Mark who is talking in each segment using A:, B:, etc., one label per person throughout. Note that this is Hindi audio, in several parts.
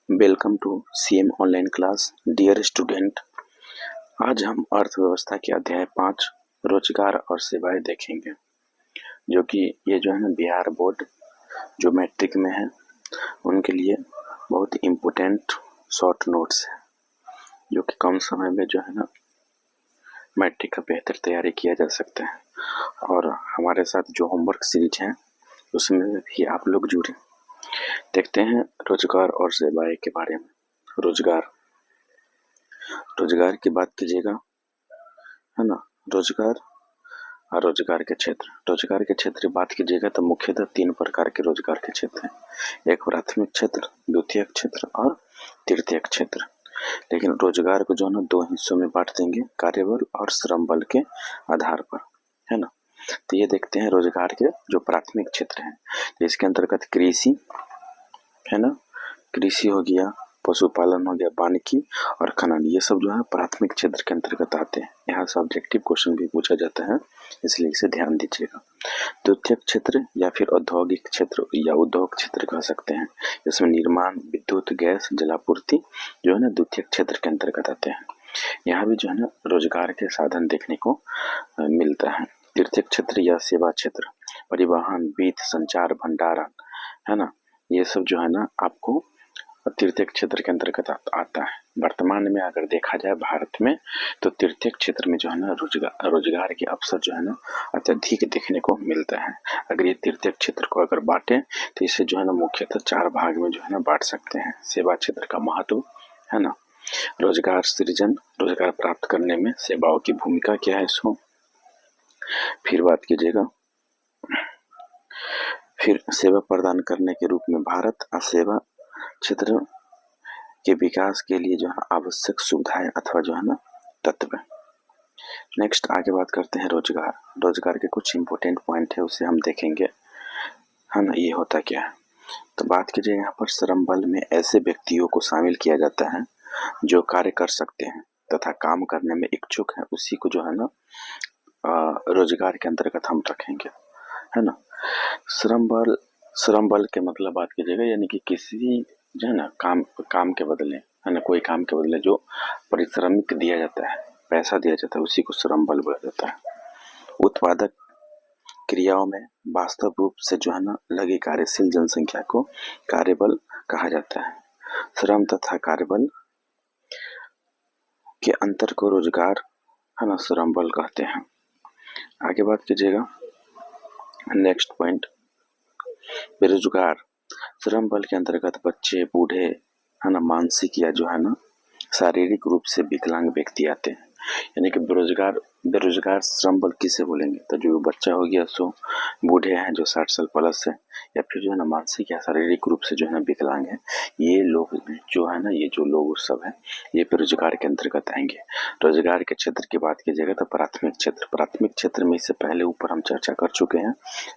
A: Welcome to CM online class. Dear student, आज हम अर्थव्यवस्था के अध्याय 5 रोजगार और सेवाएं देखेंगे, जो कि ये जो है ना बिहार बोर्ड जो मैट्रिक में है उनके लिए बहुत इम्पोर्टेंट शॉर्ट नोट्स है, जो कि कम समय में जो है ना मैट्रिक का बेहतर तैयारी किया जा सकता है। और हमारे साथ जो होमवर्क सीरीज है उसमें भी आप लोग जुड़े। देखते हैं रोजगार और सेवाएं के बारे में। रोजगार की बात कीजिएगा, है ना। रोजगार और रोजगार के क्षेत्र की बात कीजिएगा तो मुख्यतः 3 प्रकार के रोजगार के क्षेत्र हैं। एक प्राथमिक क्षेत्र, द्वितीयक क्षेत्र और तृतीयक क्षेत्र। लेकिन रोजगार को जो है ना 2 हिस्सों में बांट देंगे, कार्यबल और श्रम बल के आधार पर, है ना। तो ये देखते हैं रोजगार के जो प्राथमिक क्षेत्र है, तो इसके अंतर्गत कृषि, है ना, कृषि हो गया, पशुपालन हो गया, वानिकी और खनन, ये सब जो है प्राथमिक क्षेत्र के अंतर्गत आते हैं। यहाँ से ऑब्जेक्टिव क्वेश्चन भी पूछा जाता है, इसलिए इसे ध्यान दीजिएगा। द्वितीयक क्षेत्र या फिर औद्योगिक क्षेत्र या उद्योग क्षेत्र कह सकते हैं। इसमें निर्माण, विद्युत, गैस, जलापूर्ति जो है ना द्वितीयक क्षेत्र के अंतर्गत आते हैं। यहाँ भी जो है ना रोजगार के साधन देखने को मिलता है। तृतीयक क्षेत्र या सेवा क्षेत्र, परिवहन, वित्त, संचार, भंडारण, है ना, ये सब जो है ना आपको तृतीयक क्षेत्र के अंतर्गत आता है। वर्तमान में अगर देखा जाए भारत में, तो तृतीयक क्षेत्र में जो है ना रोजगार के अवसर जो है ना अत्यधिक देखने को मिलता है। अगर ये तृतीयक क्षेत्र को अगर बांटे तो इसे जो है ना मुख्यतः 4 भाग में जो है ना बांट सकते हैं। सेवा क्षेत्र का महत्व, है ना, रोजगार सृजन, रोजगार प्राप्त करने में सेवाओं की भूमिका क्या है इसको, फिर बात कीजिएगा, फिर सेवा प्रदान करने के रूप में भारत और सेवा क्षेत्र के विकास के लिए जो है आवश्यक सुविधाएं अथवा जो है ना तत्व। नेक्स्ट आगे बात करते हैं रोजगार के कुछ इंपॉर्टेंट पॉइंट है, उसे हम देखेंगे, है ना। ये होता क्या है, तो बात कीजिए यहाँ पर श्रम बल में ऐसे व्यक्तियों को शामिल किया जाता है जो कार्य कर सकते हैं तथा काम करने में इच्छुक है, उसी को जो है ना रोजगार के अंतर्गत हम रखेंगे, है ना। श्रम बल के मतलब बात कीजिएगा, यानी कि किसी जो है ना काम के बदले, है ना, कोई काम के बदले जो परिश्रमिक दिया जाता है, पैसा दिया जाता है, उसी को श्रम बल बोला जाता है। उत्पादक क्रियाओं में वास्तव रूप से जो है ना लगी कार्यशील जनसंख्या को कार्यबल कहा जाता है। श्रम तथा कार्यबल के अंतर को रोजगार, है ना, श्रम बल कहते हैं। आगे बात कीजिएगा, नेक्स्ट पॉइंट, बेरोजगार। श्रम बल के अंतर्गत बच्चे, बूढ़े, है ना, मानसिक या जो है ना शारीरिक रूप से विकलांग व्यक्ति आते हैं। यानी कि बेरोजगार श्रम बल किसे बोलेंगे, तो जो बच्चा हो गया, सो बूढ़े हैं जो 60 साल प्लस है, या फिर जो है ना मानसिक या शारीरिक रूप से जो है ना विकलांग है, ये लोग जो है ना, ये जो लोग सब है, ये बेरोजगार के अंतर्गत आएंगे। रोजगार के क्षेत्र की बात कीजिएगा तो प्राथमिक क्षेत्र में इससे पहले ऊपर हम चर्चा कर चुके हैं,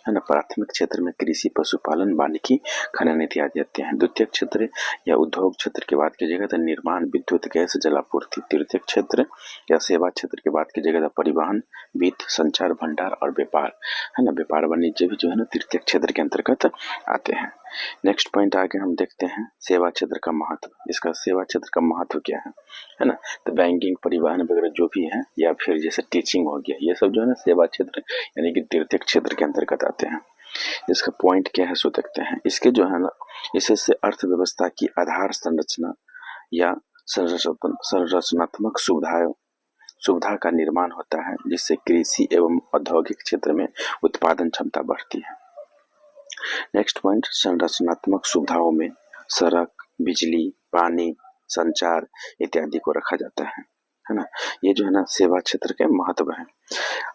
A: है ना। प्राथमिक क्षेत्र में कृषि, पशुपालन, वानिकी, खनन इत्यादि आते हैं। द्वितीयक क्षेत्र या उद्योग क्षेत्र की बात कीजिएगा तो निर्माण, विद्युत, गैस, जलापूर्ति। तृतीयक क्षेत्र या सेवा क्षेत्र की बात कीजिएगा तो परिवहन, वित्त, संचार, भंडार और व्यापार, है ना, व्यापार वाणिज्य भी जो है ना तृतीयक क्षेत्र के अंतर्गत आते हैं। नेक्स्ट पॉइंट आगे हम देखते हैं सेवा क्षेत्र का महत्व। इसका सेवा क्षेत्र का महत्व क्या है ना, तो बैंकिंग, परिवहन वगैरह जो भी है, या फिर जैसे टीचिंग हो गया, ये सब जो है ना सेवा क्षेत्र यानी कि तृतीयक क्षेत्र के अंतर्गत आते हैं। इसका पॉइंट क्या है सो देखते हैं। इसके जो है ना, इससे अर्थव्यवस्था की आधार संरचना या संरचनात्मक सुविधा का निर्माण होता है, जिससे कृषि एवं औद्योगिक क्षेत्र में उत्पादन क्षमता बढ़ती है। नेक्स्ट पॉइंट, संरचनात्मक सुविधाओं में सड़क, बिजली, पानी, संचार इत्यादि को रखा जाता है ना। ये जो है ना सेवा क्षेत्र के महत्व है।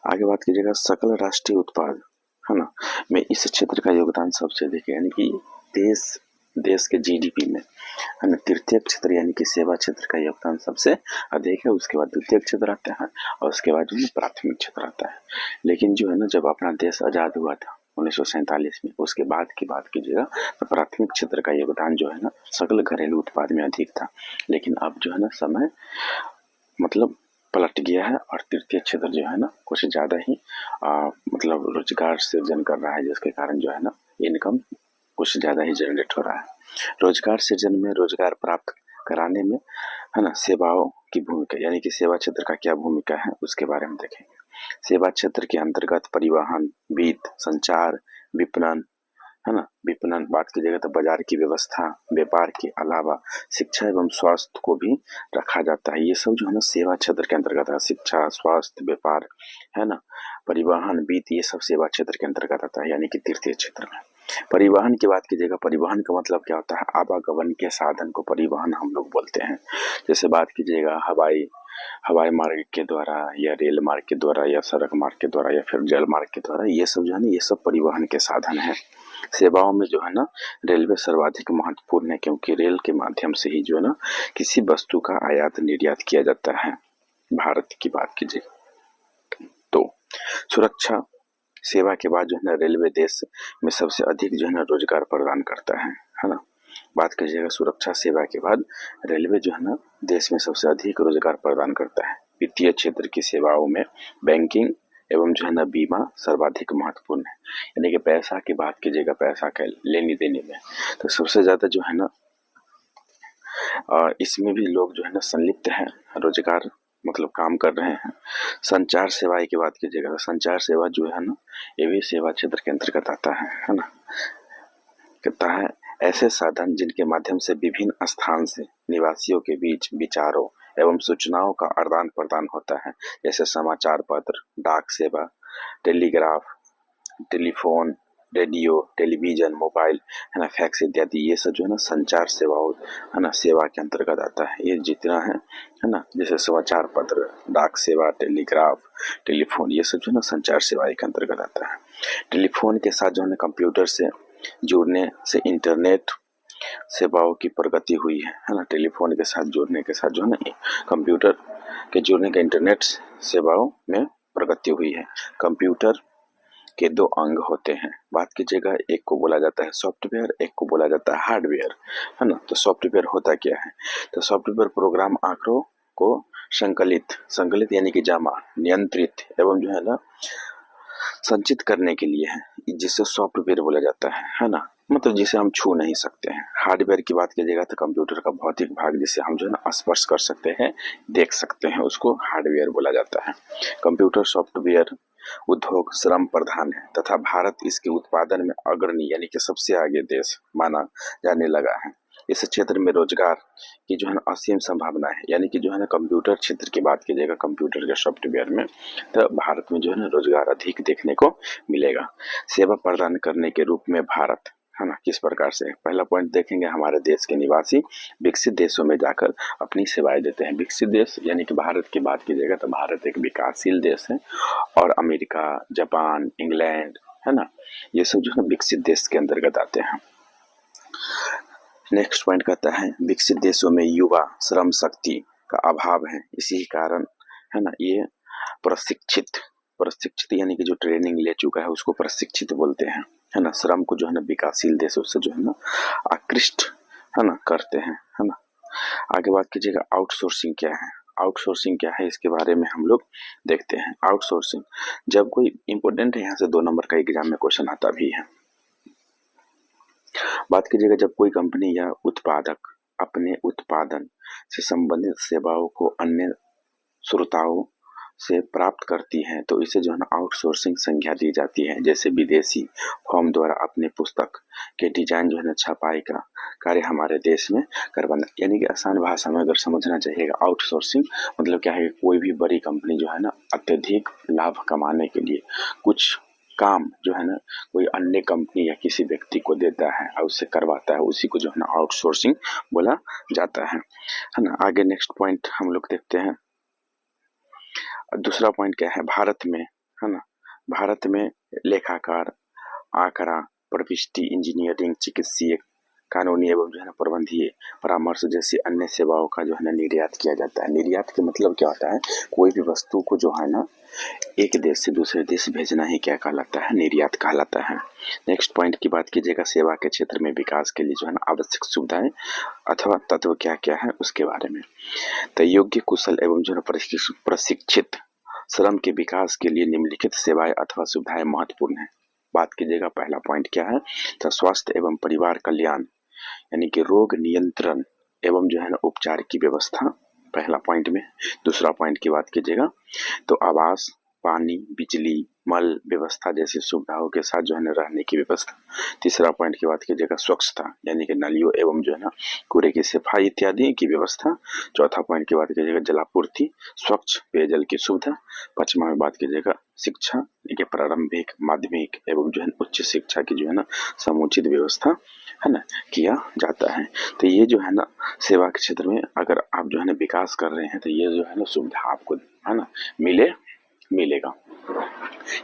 A: आगे बात कीजिएगा, सकल राष्ट्रीय उत्पाद, है ना, में इस क्षेत्र का योगदान सबसे अधिक है, यानी कि देश के जीडीपी में, है ना, तृतीयक क्षेत्र यानी कि सेवा क्षेत्र का योगदान सबसे अधिक है। उसके बाद द्वितीयक क्षेत्र आता है और उसके बाद जो है प्राथमिक क्षेत्र आता है। लेकिन जो है ना जब अपना देश आजाद हुआ था 1947 में, उसके बाद की बात कीजिएगा तो प्राथमिक क्षेत्र का योगदान जो है ना सकल घरेलू उत्पाद में अधिक था। लेकिन अब जो है ना समय मतलब पलट गया है और तृतीय क्षेत्र जो है ना कुछ ज्यादा ही मतलब रोजगार सृजन कर रहा है, जिसके कारण जो है ना इनकम कुछ ज्यादा ही जनरेट हो रहा है। रोजगार सृजन में, रोजगार प्राप्त कराने में, है ना, सेवाओं की भूमिका, यानी कि सेवा क्षेत्र का क्या भूमिका है उसके बारे में देखेंगे। सेवा क्षेत्र के अंतर्गत परिवहन, वित्त, संचार, विपणन, है ना, विपणन बात कीजिएगा तो बाजार की व्यवस्था, व्यापार के अलावा शिक्षा एवं स्वास्थ्य को भी रखा जाता है। ये सब जो है ना सेवा क्षेत्र के अंतर्गत है। शिक्षा, स्वास्थ्य, व्यापार, है ना, परिवहन, वित्त, ये सब सेवा क्षेत्र के अंतर्गत आता है, यानी कि तृतीय क्षेत्र में। परिवहन की बात कीजिएगा, परिवहन का मतलब क्या होता है? आवागमन के साधन को परिवहन हम लोग बोलते हैं। जैसे बात कीजिएगा हवाई मार्ग के द्वारा, या रेल मार्ग के द्वारा, या सड़क मार्ग के द्वारा, या फिर जल मार्ग के द्वारा, ये सब जो है ना ये सब परिवहन के साधन है। सेवाओं में जो है ना रेलवे सर्वाधिक महत्वपूर्ण है, क्योंकि रेल के माध्यम से ही जो है ना किसी वस्तु का आयात निर्यात किया जाता है। भारत की बात कीजिए तो सुरक्षा सेवा के बाद जो है ना रेलवे देश में सबसे अधिक जो है ना रोजगार प्रदान करता है ना। बात कीजिएगा सुरक्षा सेवा के बाद रेलवे जो है ना देश में सबसे अधिक रोजगार प्रदान करता है। वित्तीय क्षेत्र की सेवाओं में बैंकिंग एवं जो है ना बीमा सर्वाधिक महत्वपूर्ण है, यानी कि पैसा की बात कीजिएगा, पैसा के लेने देने में तो सबसे ज्यादा जो है ना इसमें भी लोग जो है ना संलिप्त हैं, रोजगार मतलब काम कर रहे हैं। संचार सेवाएं की बात कीजिएगा तो संचार सेवा जो है ना ये भी सेवा क्षेत्र के अंतर्गत आता है ना। कहता है ऐसे साधन जिनके माध्यम से विभिन्न स्थान से निवासियों के बीच विचारों एवं सूचनाओं का आदान प्रदान होता है, जैसे समाचार पत्र, डाक सेवा, telegraph, telephone, radio, television, mobile, है ना, फैक्स इत्यादि, ये सब जो है ना संचार सेवाओं, है ना, सेवा के अंतर्गत आता है। ये जितना है ना, जैसे समाचार पत्र, डाक सेवा, टेलीग्राफ, टेलीफोन, ये सब जो है ना संचार सेवा के अंतर्गत आता है। टेलीफोन के साथ जो है ना कंप्यूटर से जुड़ने से इंटरनेट सेवाओं की प्रगति हुई है ना। टेलीफोन के साथ जुड़ने के साथ जो है ना कंप्यूटर के जुड़ने का इंटरनेट सेवाओं में प्रगति हुई है। कंप्यूटर के दो अंग होते हैं, बात कीजिएगा, एक को बोला जाता है सॉफ्टवेयर, एक को बोला जाता है हार्डवेयर, है ना। तो सॉफ्टवेयर होता क्या है? तो सॉफ्टवेयर प्रोग्राम आंकड़ों को संकलित यानी कि जमा, नियंत्रित एवं जो है ना संचित करने के लिए है, जिसे सॉफ्टवेयर बोला जाता है ना, मतलब जिसे हम छू नहीं सकते हैं। हार्डवेयर की बात कीजिएगा तो कंप्यूटर का भौतिक भाग जिसे हम जो है ना स्पर्श कर सकते हैं, देख सकते हैं, उसको हार्डवेयर बोला जाता है। कंप्यूटर सॉफ्टवेयर उद्योग श्रम प्रधान है तथा भारत इसके उत्पादन में अग्रणी यानी कि सबसे आगे देश माना जाने लगा है। इस क्षेत्र में रोजगार की जो है ना असीम संभावना है, यानी कि जो है ना कंप्यूटर क्षेत्र की बात कीजिएगा, कंप्यूटर के सॉफ्टवेयर में, तो भारत में जो है ना रोजगार अधिक देखने को मिलेगा। सेवा प्रदान करने के रूप में भारत, है ना, किस प्रकार से? पहला पॉइंट देखेंगे, हमारे देश के निवासी विकसित देशों में जाकर अपनी सेवाएं देते हैं। विकसित देश यानी कि भारत की बात कीजिएगा तो भारत एक विकासशील देश है, और अमेरिका, जापान, इंग्लैंड, है ना, ये सब जो है ना विकसित देश के अंतर्गत आते हैं। नेक्स्ट पॉइंट कहता है विकसित देशों में युवा श्रम शक्ति का अभाव है, इसी कारण, है ना, ये प्रशिक्षित यानी कि जो ट्रेनिंग ले चुका है उसको प्रशिक्षित बोलते हैं, है ना। श्रम को जो है ना विकासशील देशों से जो है ना आकृष्ट, है ना, करते हैं, है ना। आगे बात कीजिएगा आउटसोर्सिंग क्या है। आउटसोर्सिंग क्या है इसके बारे में हम लोग देखते हैं। आउटसोर्सिंग जब कोई इंपोर्टेंट है, यहाँ से 2 नंबर का एग्जाम में क्वेश्चन आता भी है। बात कीजिएगा जब कोई कंपनी या उत्पादक अपने उत्पादन से संबंधित सेवाओं को अन्य स्रोतों से प्राप्त करती है तो इसे जो है ना आउटसोर्सिंग संज्ञा दी जाती है। जैसे विदेशी फर्म द्वारा अपने पुस्तक के डिजाइन जो है ना छपाई का कार्य हमारे देश में करवाना, यानी कि आसान भाषा में अगर समझना चाहिएगा आउटसोर्सिंग मतलब क्या है, कोई भी बड़ी कंपनी जो है ना अत्यधिक लाभ कमाने के लिए कुछ काम जो है ना कोई अन्य कंपनी या किसी व्यक्ति को देता है और उससे करवाता है, उसी को जो है ना आउटसोर्सिंग बोला जाता है ना। आगे नेक्स्ट पॉइंट हम लोग देखते हैं। दूसरा पॉइंट क्या है, भारत में, है ना, भारत में लेखाकार, आंकड़ा, प्रविष्टि, इंजीनियरिंग, चिकित्सीय, कानूनी एवं जो है ना प्रबंधीय परामर्श जैसी अन्य सेवाओं का जो है ना निर्यात किया जाता है। निर्यात के मतलब क्या होता है, कोई भी वस्तु को जो है ना एक देश से दूसरे देश भेजना ही क्या कहलाता है, निर्यात कहलाता है। नेक्स्ट पॉइंट की बात कीजिएगा सेवा के क्षेत्र में विकास के लिए जो है ना आवश्यक सुविधाएं अथवा तत्व क्या क्या है उसके बारे में। तो योग्य, कुशल एवं जो है प्रशिक्षित श्रम के विकास के लिए निम्नलिखित सेवाएं अथवा सुविधाएं महत्वपूर्ण है। बात कीजिएगा पहला पॉइंट क्या है, तो स्वास्थ्य एवं परिवार कल्याण, यानी कि रोग नियंत्रण एवं जो है ना उपचार की व्यवस्था, पहला पॉइंट में। दूसरा पॉइंट की बात कीजिएगा तो आवास, पानी, बिजली, मल व्यवस्था जैसी सुविधाओं के साथ जो है ना रहने की व्यवस्था। तीसरा पॉइंट की बात कीजिएगा स्वच्छता, यानी कि नालियों एवं जो है ना कूड़े की सफाई इत्यादि की व्यवस्था। चौथा पॉइंट की बात कीजिएगा जलापूर्ति, स्वच्छ पेयजल की सुविधा। पांचवा में बात कीजिएगा शिक्षा, यानी कि प्रारंभिक, माध्यमिक एवं जो है उच्च शिक्षा की जो है ना समुचित व्यवस्था है ना किया जाता है। तो ये जो है ना सेवा के क्षेत्र में अगर आप जो है ना विकास कर रहे हैं तो ये जो है ना सुविधा आपको है ना मिलेगा।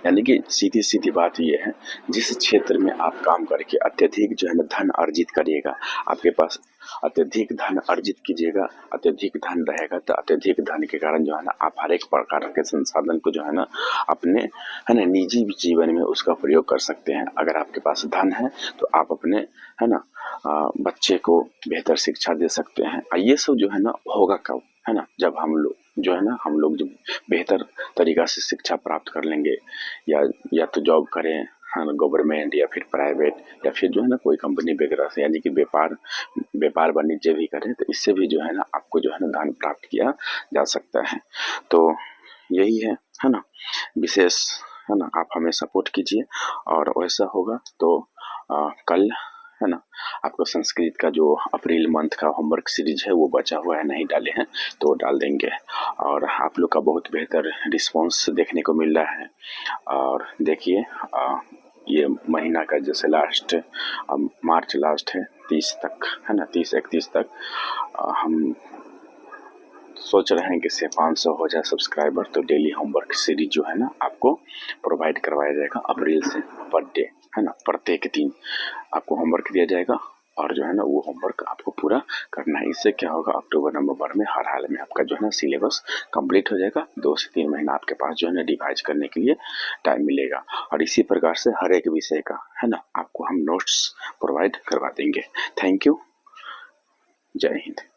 A: यानी कि सीधी सीधी बात ये है, जिस क्षेत्र में आप काम करके अत्यधिक जो है ना धन अर्जित करिएगा, आपके पास अत्यधिक धन अर्जित कीजिएगा, अत्यधिक धन रहेगा तो अत्यधिक धन के कारण जो है ना आप हर एक प्रकार के संसाधन को जो है ना अपने है ना निजी जीवन में उसका प्रयोग कर सकते हैं। अगर आपके पास धन है तो आप अपने है ना बच्चे को बेहतर शिक्षा दे सकते हैं। ये सब जो है ना होगा कब, है ना, जब हम लोग जो है ना हम लोग जो बेहतर तरीका से शिक्षा प्राप्त कर लेंगे, या तो जॉब करें है ना गवर्नमेंट या फिर प्राइवेट, या फिर जो है ना कोई कंपनी वगैरह से, यानी कि व्यापार वाणिज्य भी करें तो इससे भी जो है ना आपको जो है ना धन प्राप्त किया जा सकता है। तो यही है ना विशेष, है ना, आप हमें सपोर्ट कीजिए और वैसा होगा तो कल है ना आपको संस्कृत का जो अप्रैल मंथ का होमवर्क सीरीज है वो बचा हुआ है, नहीं डाले हैं तो वो डाल देंगे। और आप लोग का बहुत बेहतर रिस्पांस देखने को मिल रहा है। और देखिए ये महीना का जैसे लास्ट मार्च लास्ट है 30 तक, है ना 30-31 तक हम सोच रहे हैं कि से 500 हो जाए सब्सक्राइबर, तो डेली होमवर्क सीरीज जो है ना आपको प्रोवाइड करवाया जाएगा अप्रैल से पर डे, है ना, प्रत्येक दिन आपको होमवर्क दिया जाएगा और जो है ना वो होमवर्क आपको पूरा करना है। इससे क्या होगा, अक्टूबर नवंबर में हर हाल में आपका जो है ना सिलेबस कंप्लीट हो जाएगा। 2 से 3 महीना आपके पास जो है ना रिवाइज करने के लिए टाइम मिलेगा और इसी प्रकार से हर एक विषय का है ना आपको हम नोट्स प्रोवाइड करवा देंगे। थैंक यू, जय हिंद।